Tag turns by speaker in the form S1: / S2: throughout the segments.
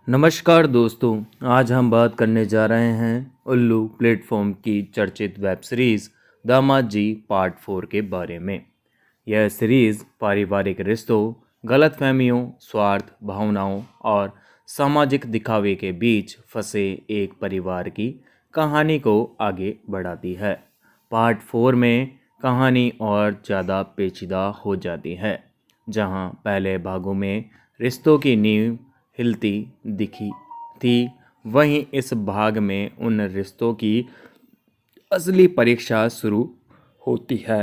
S1: नमस्कार दोस्तों। आज हम बात करने जा रहे हैं उल्लू प्लेटफॉर्म की चर्चित वेब सीरीज़ दामाद जी पार्ट 4 के बारे में। यह सीरीज़ पारिवारिक रिश्तों, गलतफहमियों, स्वार्थ, भावनाओं और सामाजिक दिखावे के बीच फंसे एक परिवार की कहानी को आगे बढ़ाती है। पार्ट 4 में कहानी और ज़्यादा पेचीदा हो जाती है। जहां पहले भागों में रिश्तों की नींव हिलती दिखी थी, वहीं इस भाग में उन रिश्तों की असली परीक्षा शुरू होती है।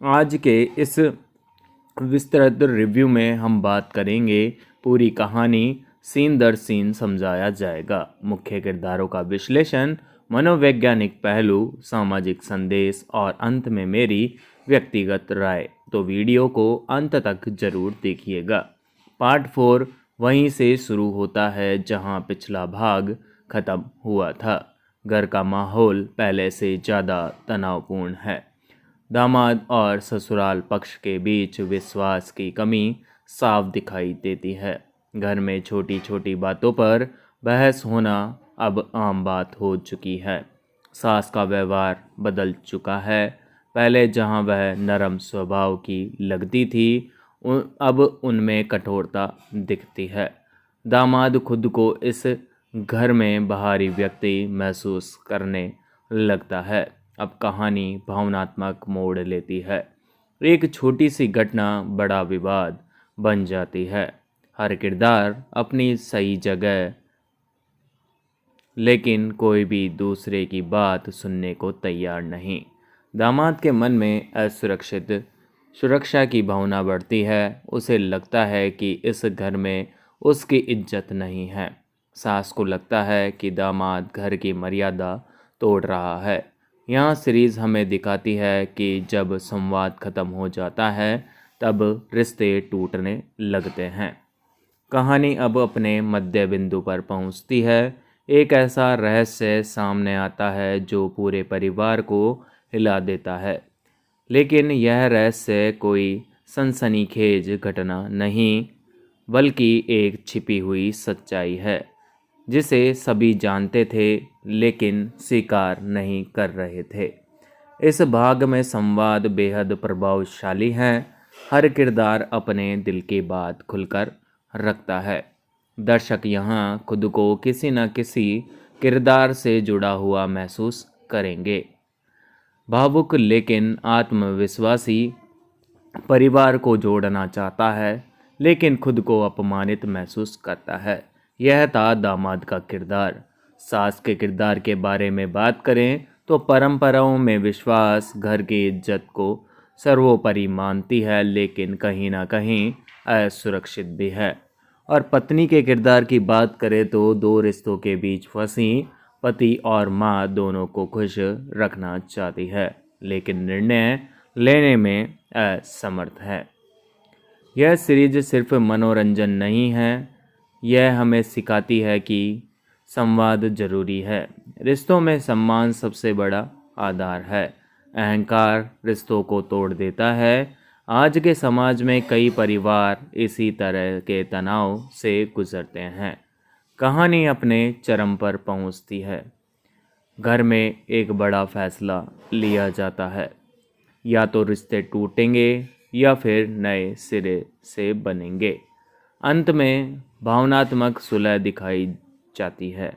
S1: आज के इस विस्तृत रिव्यू में हम बात करेंगे पूरी कहानी, सीन दर सीन समझाया जाएगा। मुख्य किरदारों का विश्लेषण, मनोवैज्ञानिक पहलू, सामाजिक संदेश और अंत में मेरी व्यक्तिगत राय। तो वीडियो को अंत तक जरूर देखिएगा। पार्ट 4 वहीं से शुरू होता है जहां पिछला भाग खत्म हुआ था। घर का माहौल पहले से ज़्यादा तनावपूर्ण है। दामाद और ससुराल पक्ष के बीच विश्वास की कमी साफ दिखाई देती है। घर में छोटी छोटी बातों पर बहस होना अब आम बात हो चुकी है। सास का व्यवहार बदल चुका है। पहले जहां वह नरम स्वभाव की लगती थी, अब उनमें कठोरता दिखती है। दामाद खुद को इस घर में बाहरी व्यक्ति महसूस करने लगता है। अब कहानी भावनात्मक मोड़ लेती है। एक छोटी सी घटना बड़ा विवाद बन जाती है। हर किरदार अपनी सही जगह, लेकिन कोई भी दूसरे की बात सुनने को तैयार नहीं। दामाद के मन में असुरक्षित सुरक्षा की भावना बढ़ती है। उसे लगता है कि इस घर में उसकी इज्जत नहीं है। सास को लगता है कि दामाद घर की मर्यादा तोड़ रहा है। यहाँ सीरीज़ हमें दिखाती है कि जब संवाद खत्म हो जाता है तब रिश्ते टूटने लगते हैं। कहानी अब अपने मध्य बिंदु पर पहुंचती है। एक ऐसा रहस्य सामने आता है जो पूरे परिवार को हिला देता है। लेकिन यह रहस्य कोई सनसनीखेज घटना नहीं, बल्कि एक छिपी हुई सच्चाई है जिसे सभी जानते थे लेकिन स्वीकार नहीं कर रहे थे। इस भाग में संवाद बेहद प्रभावशाली है। हर किरदार अपने दिल की बात खुलकर रखता है। दर्शक यहाँ खुद को किसी न किसी किरदार से जुड़ा हुआ महसूस करेंगे। भावुक लेकिन आत्मविश्वासी परिवार को जोड़ना चाहता है, लेकिन खुद को अपमानित महसूस करता है। यह था दामाद का किरदार। सास के किरदार के बारे में बात करें तो परंपराओं में विश्वास घर की इज्जत को सर्वोपरि मानती है, लेकिन कहीं ना कहीं असुरक्षित भी है। और पत्नी के किरदार की बात करें तो दो रिश्तों के बीच फंसी पति और माँ दोनों को खुश रखना चाहती है, लेकिन निर्णय लेने में असमर्थ है। यह सीरीज सिर्फ मनोरंजन नहीं है, यह हमें सिखाती है कि संवाद जरूरी है। रिश्तों में सम्मान सबसे बड़ा आधार है। अहंकार रिश्तों को तोड़ देता है। आज के समाज में कई परिवार इसी तरह के तनाव से गुजरते हैं। कहानी अपने चरम पर पहुंचती है। घर में एक बड़ा फैसला लिया जाता है, या तो रिश्ते टूटेंगे या फिर नए सिरे से बनेंगे। अंत में भावनात्मक सुलह दिखाई जाती है,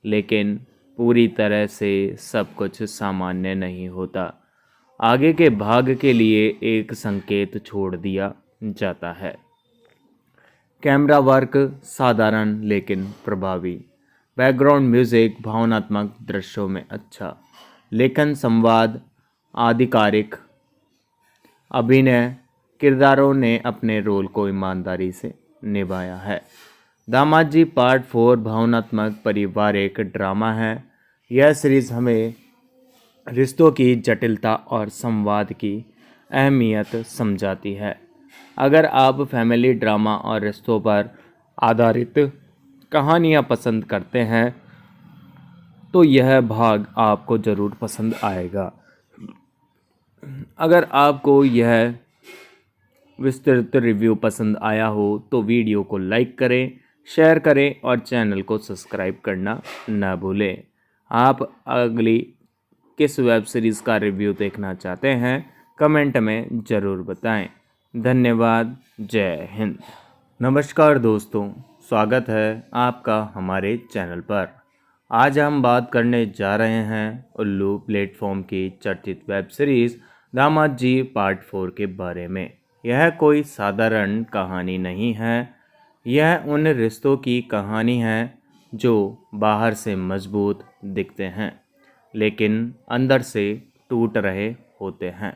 S1: लेकिन पूरी तरह से सब कुछ सामान्य नहीं होता। आगे के भाग के लिए एक संकेत छोड़ दिया जाता है। कैमरा वर्क साधारण लेकिन प्रभावी। बैकग्राउंड म्यूजिक भावनात्मक दृश्यों में अच्छा। लेखन संवाद आधिकारिक। अभिनय किरदारों ने अपने रोल को ईमानदारी से निभाया है। दामाद जी पार्ट 4 भावनात्मक पारिवारिक ड्रामा है। यह सीरीज़ हमें रिश्तों की जटिलता और संवाद की अहमियत समझाती है। अगर आप फैमिली ड्रामा और रिश्तों पर आधारित कहानियाँ पसंद करते हैं तो यह भाग आपको ज़रूर पसंद आएगा। अगर आपको यह विस्तृत रिव्यू पसंद आया हो तो वीडियो को लाइक करें, शेयर करें और चैनल को सब्सक्राइब करना न भूलें। आप अगली किस वेब सीरीज़ का रिव्यू देखना चाहते हैं कमेंट में ज़रूर बताएं। धन्यवाद। जय हिंद। नमस्कार दोस्तों, स्वागत है आपका हमारे चैनल पर। आज हम बात करने जा रहे हैं उल्लू प्लेटफॉर्म की चर्चित वेब सीरीज़ दामाद जी पार्ट 4 के बारे में। यह कोई साधारण कहानी नहीं है, यह उन रिश्तों की कहानी है जो बाहर से मजबूत दिखते हैं लेकिन अंदर से टूट रहे होते हैं।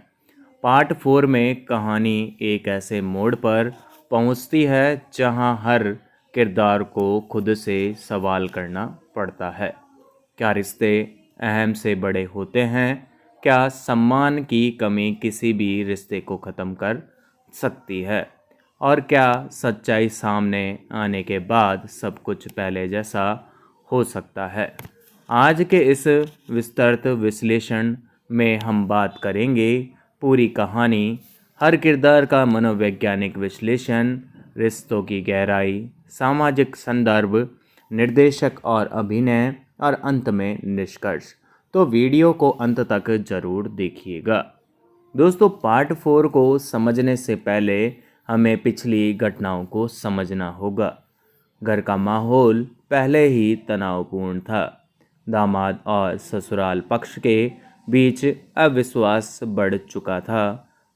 S1: पार्ट 4 में कहानी एक ऐसे मोड़ पर पहुंचती है जहां हर किरदार को खुद से सवाल करना पड़ता है। क्या रिश्ते अहम से बड़े होते हैं? क्या सम्मान की कमी किसी भी रिश्ते को ख़त्म कर सकती है? और क्या सच्चाई सामने आने के बाद सब कुछ पहले जैसा हो सकता है? आज के इस विस्तृत विश्लेषण में हम बात करेंगे पूरी कहानी, हर किरदार का मनोवैज्ञानिक विश्लेषण, रिश्तों की गहराई, सामाजिक संदर्भ, निर्देशक और अभिनय और अंत में निष्कर्ष। तो वीडियो को अंत तक ज़रूर देखिएगा। दोस्तों, पार्ट 4 को समझने से पहले हमें पिछली घटनाओं को समझना होगा। घर का माहौल पहले ही तनावपूर्ण था। दामाद और ससुराल पक्ष के बीच अविश्वास बढ़ चुका था।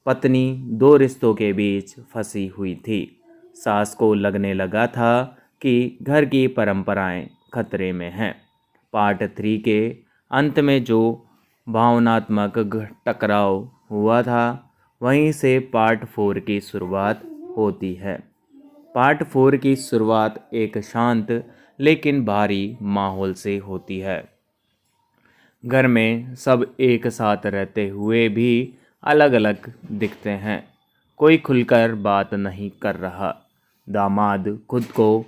S1: पत्नी दो रिश्तों के बीच फंसी हुई थी। सास को लगने लगा था कि घर की परंपराएं खतरे में हैं। पार्ट 3 के अंत में जो भावनात्मक टकराव हुआ था, वहीं से पार्ट 4 की शुरुआत होती है। पार्ट 4 की शुरुआत एक शांत लेकिन भारी माहौल से होती है। घर में सब एक साथ रहते हुए भी अलग अलग दिखते हैं। कोई खुलकर बात नहीं कर रहा। दामाद खुद को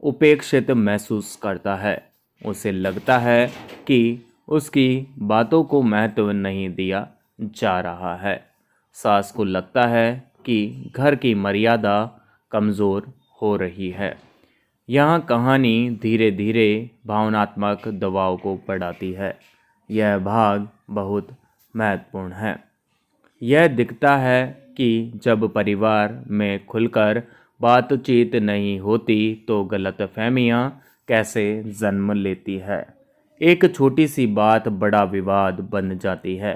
S1: उपेक्षित महसूस करता है। उसे लगता है कि उसकी बातों को महत्व नहीं दिया जा रहा है। सास को लगता है कि घर की मर्यादा कमज़ोर हो रही है। यहाँ कहानी धीरे धीरे भावनात्मक दबाव को बढ़ाती है। यह भाग बहुत महत्वपूर्ण है। यह दिखता है कि जब परिवार में खुलकर बातचीत नहीं होती तो गलतफहमियां कैसे जन्म लेती है। एक छोटी सी बात बड़ा विवाद बन जाती है।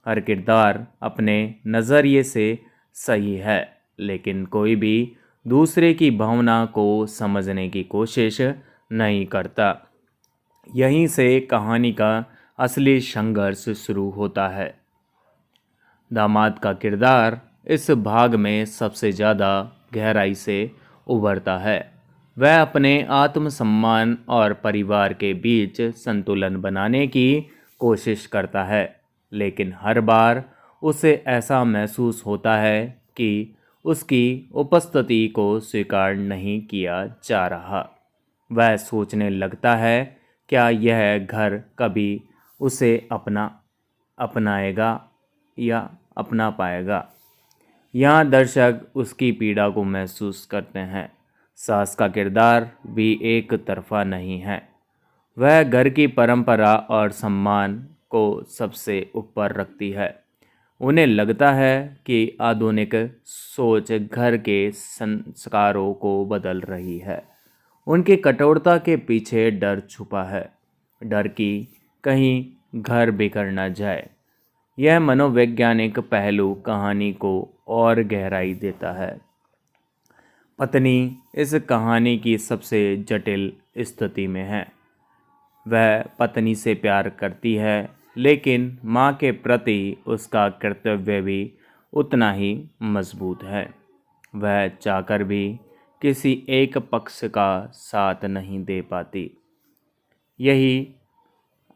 S1: हर किरदार अपने नज़रिए से सही है, लेकिन कोई भी दूसरे की भावना को समझने की कोशिश नहीं करता। यहीं से कहानी का असली संघर्ष शुरू होता है। दामाद का किरदार इस भाग में सबसे ज़्यादा गहराई से उभरता है। वह अपने आत्मसम्मान और परिवार के बीच संतुलन बनाने की कोशिश करता है, लेकिन हर बार उसे ऐसा महसूस होता है कि उसकी उपस्थिति को स्वीकार नहीं किया जा रहा। वह सोचने लगता है, क्या यह घर कभी उसे अपनाएगा या अपना पाएगा? यहाँ दर्शक उसकी पीड़ा को महसूस करते हैं। सास का किरदार भी एक तरफा नहीं है। वह घर की परंपरा और सम्मान को सबसे ऊपर रखती है। उन्हें लगता है कि आधुनिक सोच घर के संस्कारों को बदल रही है। उनकी कठोरता के पीछे डर छुपा है, डर कि कहीं घर बिखर न जाए। यह मनोवैज्ञानिक पहलू कहानी को और गहराई देता है। पत्नी इस कहानी की सबसे जटिल स्थिति में है। वह पत्नी से प्यार करती है, लेकिन माँ के प्रति उसका कर्तव्य भी उतना ही मजबूत है। वह चाहकर भी किसी एक पक्ष का साथ नहीं दे पाती। यही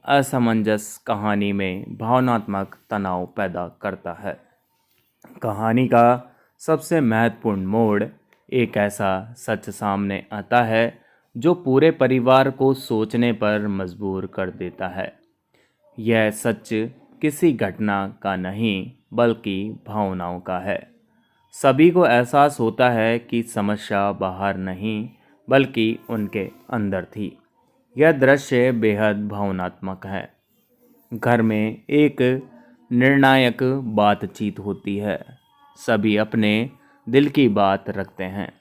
S1: असमंजस कहानी में भावनात्मक तनाव पैदा करता है। कहानी का सबसे महत्वपूर्ण मोड़ एक ऐसा सच सामने आता है जो पूरे परिवार को सोचने पर मजबूर कर देता है। यह सच किसी घटना का नहीं बल्कि भावनाओं का है। सभी को एहसास होता है कि समस्या बाहर नहीं बल्कि उनके अंदर थी। यह दृश्य बेहद भावनात्मक है। घर में एक निर्णायक बातचीत होती है। सभी अपने दिल की बात रखते हैं।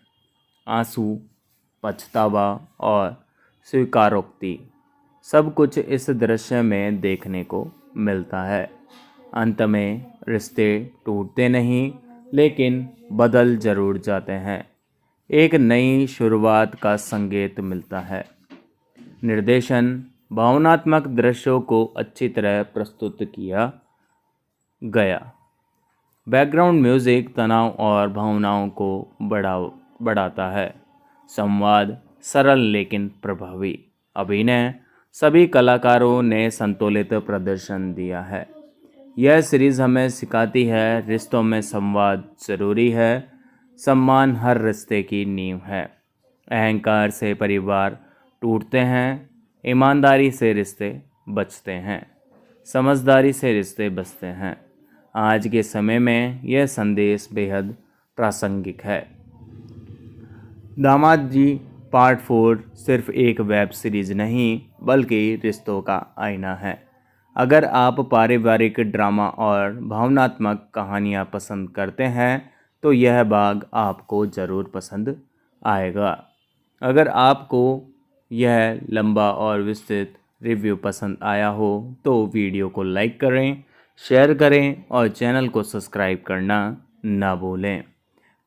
S1: आंसू, पछतावा और स्वीकारोक्ति सब कुछ इस दृश्य में देखने को मिलता है। अंत में रिश्ते टूटते नहीं लेकिन बदल जरूर जाते हैं। एक नई शुरुआत का संकेत मिलता है। निर्देशन भावनात्मक दृश्यों को अच्छी तरह प्रस्तुत किया गया। बैकग्राउंड म्यूजिक तनाव और भावनाओं को बढ़ाता है। संवाद सरल लेकिन प्रभावी। अभिनय सभी कलाकारों ने संतुलित प्रदर्शन दिया है। यह सीरीज हमें सिखाती है रिश्तों में संवाद जरूरी है। सम्मान हर रिश्ते की नींव है। अहंकार से परिवार टूटते हैं, ईमानदारी से रिश्ते बचते हैं, समझदारी से रिश्ते बचते हैं। आज के समय में यह संदेश बेहद प्रासंगिक है। दामाद जी पार्ट 4 सिर्फ एक वेब सीरीज नहीं बल्कि रिश्तों का आईना है। अगर आप पारिवारिक ड्रामा और भावनात्मक कहानियाँ पसंद करते हैं तो यह भाग आपको ज़रूर पसंद आएगा। अगर आपको यह लंबा और विस्तृत रिव्यू पसंद आया हो तो वीडियो को लाइक करें, शेयर करें और चैनल को सब्सक्राइब करना ना भूलें।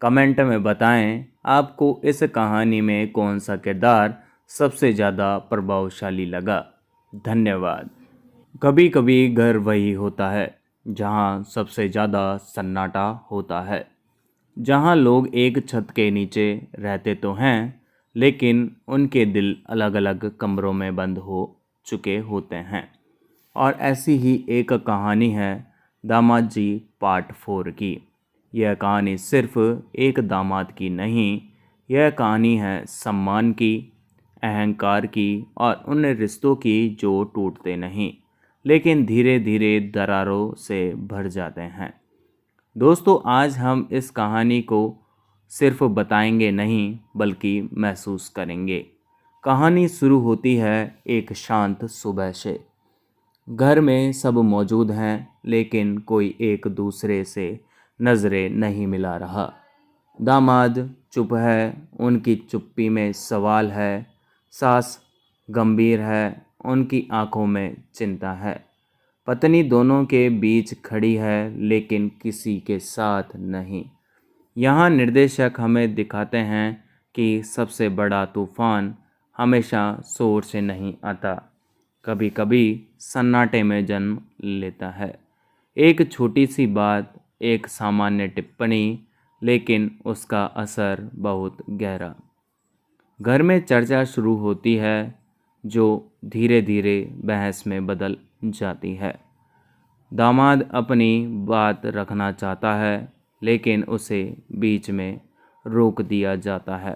S1: कमेंट में बताएं आपको इस कहानी में कौन सा किरदार सबसे ज़्यादा प्रभावशाली लगा। धन्यवाद। कभी कभी घर वही होता है जहां सबसे ज़्यादा सन्नाटा होता है, जहां लोग एक छत के नीचे रहते तो हैं लेकिन उनके दिल अलग अलग कमरों में बंद हो चुके होते हैं। और ऐसी ही एक कहानी है दामाद जी पार्ट 4 की। यह कहानी सिर्फ एक दामाद की नहीं, यह कहानी है सम्मान की, अहंकार की और उन रिश्तों की जो टूटते नहीं लेकिन धीरे धीरे दरारों से भर जाते हैं। दोस्तों, आज हम इस कहानी को सिर्फ बताएंगे नहीं बल्कि महसूस करेंगे। कहानी शुरू होती है एक शांत सुबह से। घर में सब मौजूद हैं लेकिन कोई एक दूसरे से नज़रें नहीं मिला रहा। दामाद चुप है, उनकी चुप्पी में सवाल है। सास गंभीर है, उनकी आंखों में चिंता है। पत्नी दोनों के बीच खड़ी है लेकिन किसी के साथ नहीं। यहाँ निर्देशक हमें दिखाते हैं कि सबसे बड़ा तूफान हमेशा शोर से नहीं आता, कभी कभी सन्नाटे में जन्म लेता है। एक छोटी सी बात, एक सामान्य टिप्पणी, लेकिन उसका असर बहुत गहरा। घर में चर्चा शुरू होती है जो धीरे धीरे बहस में बदल जाती है। दामाद अपनी बात रखना चाहता है लेकिन उसे बीच में रोक दिया जाता है।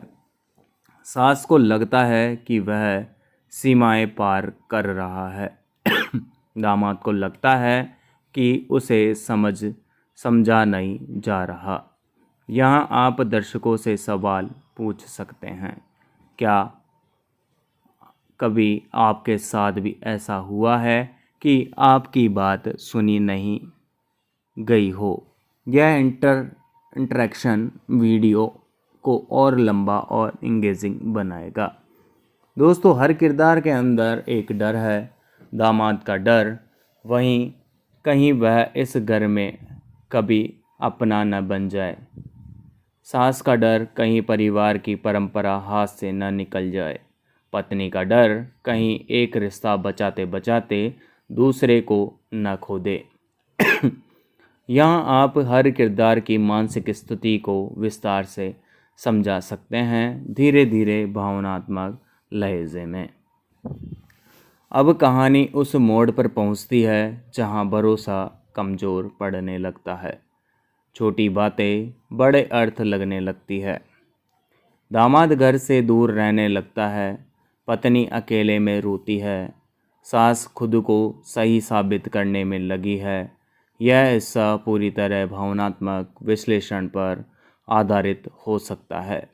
S1: सास को लगता है कि वह सीमाएं पार कर रहा है। दामाद को लगता है कि उसे समझा नहीं जा रहा। यहाँ आप दर्शकों से सवाल पूछ सकते हैं, क्या कभी आपके साथ भी ऐसा हुआ है कि आपकी बात सुनी नहीं गई हो? यह इंटरेक्शन वीडियो को और लंबा और इंगेजिंग बनाएगा। दोस्तों, हर किरदार के अंदर एक डर है। दामाद का डर वहीं कहीं वह इस घर में कभी अपना न बन जाए। सास का डर कहीं परिवार की परंपरा हाथ से न निकल जाए। पत्नी का डर कहीं एक रिश्ता बचाते बचाते दूसरे को न खो दे। यहाँ आप हर किरदार की मानसिक स्थिति को विस्तार से समझा सकते हैं, धीरे धीरे भावनात्मक लहजे में। अब कहानी उस मोड़ पर पहुंचती है जहां भरोसा कमज़ोर पड़ने लगता है। छोटी बातें बड़े अर्थ लगने लगती है। दामाद घर से दूर रहने लगता है। पत्नी अकेले में रोती है। सास खुद को सही साबित करने में लगी है। यह हिस्सा पूरी तरह भावनात्मक विश्लेषण पर आधारित हो सकता है।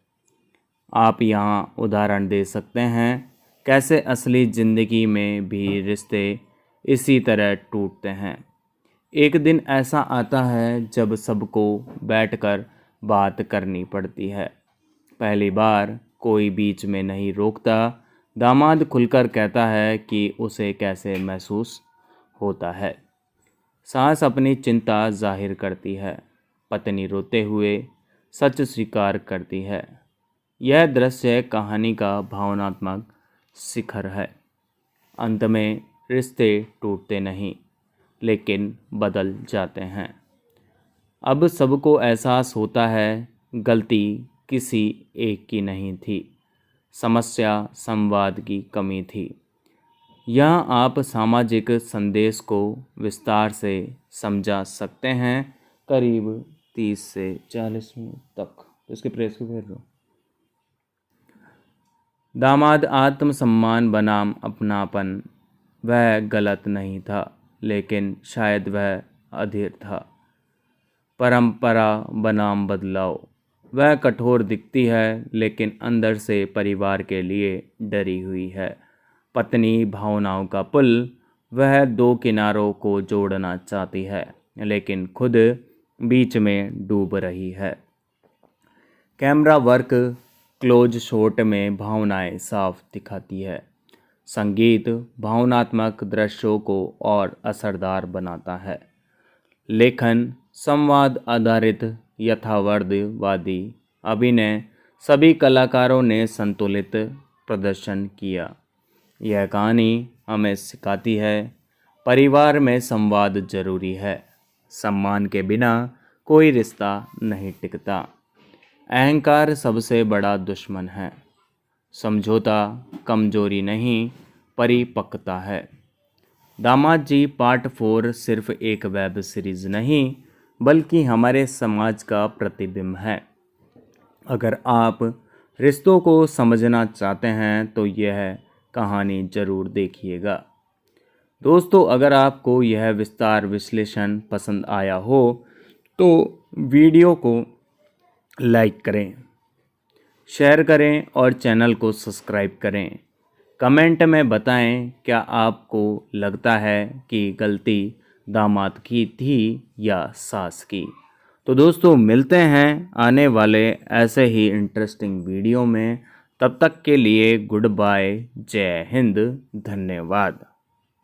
S1: आप यहाँ उदाहरण दे सकते हैं कैसे असली ज़िंदगी में भी रिश्ते इसी तरह टूटते हैं। एक दिन ऐसा आता है जब सबको बैठकर बात करनी पड़ती है। पहली बार कोई बीच में नहीं रोकता। दामाद खुलकर कहता है कि उसे कैसे महसूस होता है। सास अपनी चिंता जाहिर करती है। पत्नी रोते हुए सच स्वीकार करती है। यह दृश्य कहानी का भावनात्मक शिखर है। अंत में रिश्ते टूटते नहीं, लेकिन बदल जाते हैं। अब सबको एहसास होता है गलती किसी एक की नहीं थी, समस्या संवाद की कमी थी। यहाँ आप सामाजिक संदेश को विस्तार से समझा सकते हैं, करीब 30 से 40 मिनट तक। इसके प्रेस को फेर दो। दामाद आत्मसम्मान बनाम अपनापन। वह गलत नहीं था, लेकिन शायद वह अधीर था। परंपरा बनाम बदलाव। वह कठोर दिखती है, लेकिन अंदर से परिवार के लिए डरी हुई है। पत्नी भावनाओं का पुल। वह दो किनारों को जोड़ना चाहती है, लेकिन खुद बीच में डूब रही है। कैमरा वर्क क्लोज शॉट में भावनाएं साफ दिखाती है। संगीत भावनात्मक दृश्यों को और असरदार बनाता है। लेखन संवाद आधारित यथार्थवादी अभिनय। सभी कलाकारों ने संतुलित प्रदर्शन किया। यह कहानी हमें सिखाती है परिवार में संवाद जरूरी है। सम्मान के बिना कोई रिश्ता नहीं टिकता। अहंकार सबसे बड़ा दुश्मन है। समझौता कमजोरी नहीं, परिपक्वता है। दामाद जी पार्ट 4 सिर्फ एक वेब सीरीज नहीं, बल्कि हमारे समाज का प्रतिबिंब है। अगर आप रिश्तों को समझना चाहते हैं तो यह कहानी ज़रूर देखिएगा। दोस्तों, अगर आपको यह विस्तार विश्लेषण पसंद आया हो तो वीडियो को लाइक करें, शेयर करें और चैनल को सब्सक्राइब करें। कमेंट में बताएं क्या आपको लगता है कि गलती दामाद की थी या सास की। तो दोस्तों, मिलते हैं आने वाले ऐसे ही इंटरेस्टिंग वीडियो में। तब तक के लिए गुड बाय, जय हिंद, धन्यवाद।